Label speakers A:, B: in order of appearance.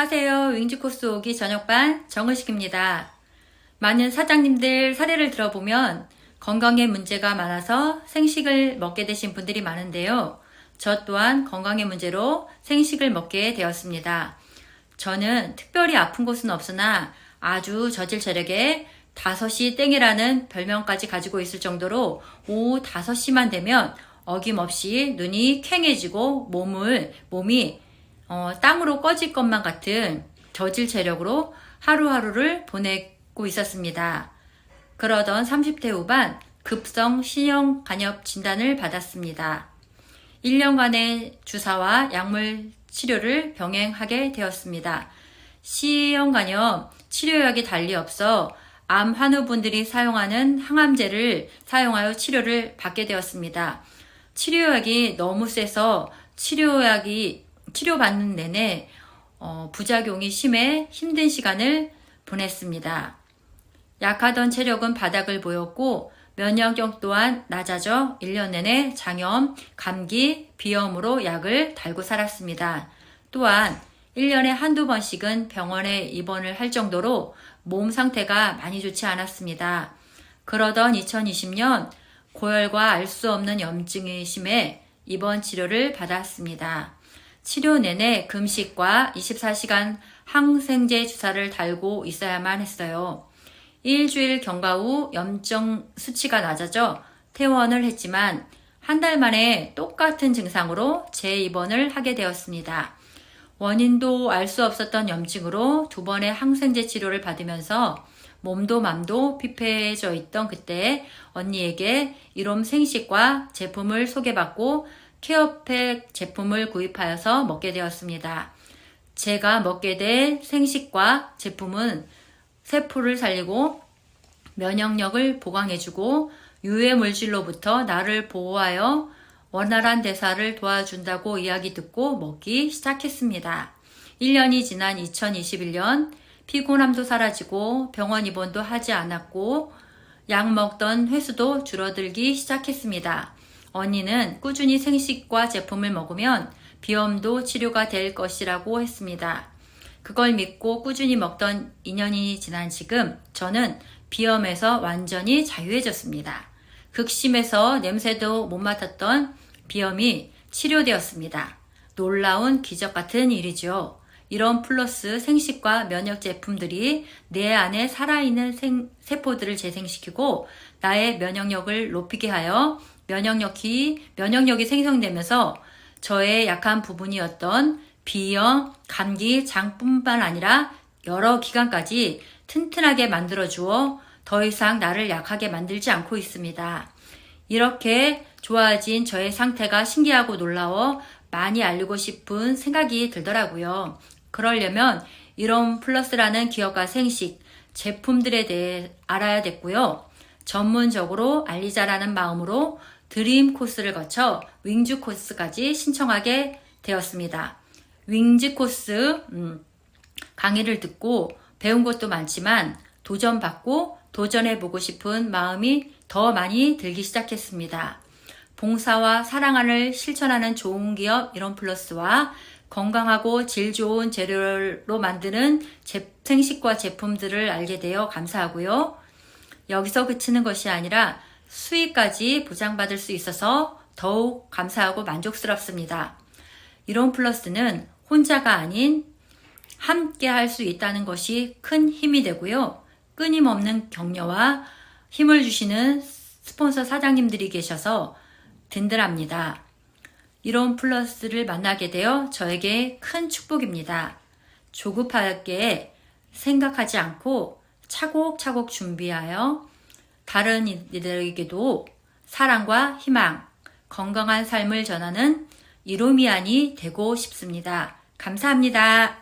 A: 안녕하세요. 윙즈코스 오기 저녁반 정은식입니다. 많은 사장님들 사례를 들어보면 건강에 문제가 많아서 생식을 먹게 되신 분들이 많은데요. 저 또한 건강의 문제로 생식을 먹게 되었습니다. 저는 특별히 아픈 곳은 없으나 아주 저질 체력에 5시 땡이라는 별명까지 가지고 있을 정도로 오후 5시만 되면 어김없이 눈이 퀭해지고 몸이 땅으로 꺼질 것만 같은 저질 체력으로 하루하루를 보내고 있었습니다. 그러던 30대 후반 급성 신형 간염 진단을 받았습니다. 1년간의 주사와 약물 치료를 병행하게 되었습니다. 신형 간염 치료약이 달리 없어 암 환우분들이 사용하는 항암제를 사용하여 치료를 받게 되었습니다. 치료약이 너무 세서 치료받는 내내 부작용이 심해 힘든 시간을 보냈습니다. 약하던 체력은 바닥을 보였고 면역력 또한 낮아져 1년 내내 장염, 감기, 비염으로 약을 달고 살았습니다. 또한 1년에 한두 번씩은 병원에 입원을 할 정도로 몸 상태가 많이 좋지 않았습니다. 그러던 2020년 고열과 알 수 없는 염증이 심해 입원 치료를 받았습니다. 치료 내내 금식과 24시간 항생제 주사를 달고 있어야만 했어요. 일주일 경과 후 염증 수치가 낮아져 퇴원을 했지만 한 달 만에 똑같은 증상으로 재입원을 하게 되었습니다. 원인도 알 수 없었던 염증으로 2번의 항생제 치료를 받으면서 몸도 맘도 피폐해져 있던 그때 언니에게 이롬 생식과 제품을 소개받고 케어팩 제품을 구입하여서 먹게 되었습니다. 제가 먹게 된 생식과 제품은 세포를 살리고 면역력을 보강해주고 유해 물질로부터 나를 보호하여 원활한 대사를 도와준다고 이야기 듣고 먹기 시작했습니다. 1년이 지난 2021년 피곤함도 사라지고 병원 입원도 하지 않았고 약 먹던 횟수도 줄어들기 시작했습니다. 언니는 꾸준히 생식과 제품을 먹으면 비염도 치료가 될 것이라고 했습니다. 그걸 믿고 꾸준히 먹던 2년이 지난 지금 저는 비염에서 완전히 자유해졌습니다. 극심해서 냄새도 못 맡았던 비염이 치료되었습니다. 놀라운 기적 같은 일이죠. 이런 플러스 생식과 면역 제품들이 내 안에 살아있는 세포들을 재생시키고 나의 면역력을 높이게 하여 면역력이 생성되면서 저의 약한 부분이었던 비염, 감기, 장뿐만 아니라 여러 기관까지 튼튼하게 만들어주어 더 이상 나를 약하게 만들지 않고 있습니다. 이렇게 좋아진 저의 상태가 신기하고 놀라워 많이 알리고 싶은 생각이 들더라고요. 그러려면 이롬 플러스라는 기업과 생식, 제품들에 대해 알아야 됐고요. 전문적으로 알리자라는 마음으로 드림 코스를 거쳐 윙즈 코스까지 신청하게 되었습니다. 윙즈 코스 강의를 듣고 배운 것도 많지만 도전받고 도전해보고 싶은 마음이 더 많이 들기 시작했습니다. 봉사와 사랑을 실천하는 좋은 기업 이롬 플러스와 건강하고 질 좋은 재료로 만드는 생식과 제품들을 알게 되어 감사하고요. 여기서 그치는 것이 아니라 수익까지 보장받을 수 있어서 더욱 감사하고 만족스럽습니다. 이롬 플러스는 혼자가 아닌 함께 할 수 있다는 것이 큰 힘이 되고요. 끊임없는 격려와 힘을 주시는 스폰서 사장님들이 계셔서 든든합니다. 이롬 플러스를 만나게 되어 저에게 큰 축복입니다. 조급하게 생각하지 않고 차곡차곡 준비하여 다른 이들에게도 사랑과 희망, 건강한 삶을 전하는 이로미안이 되고 싶습니다. 감사합니다.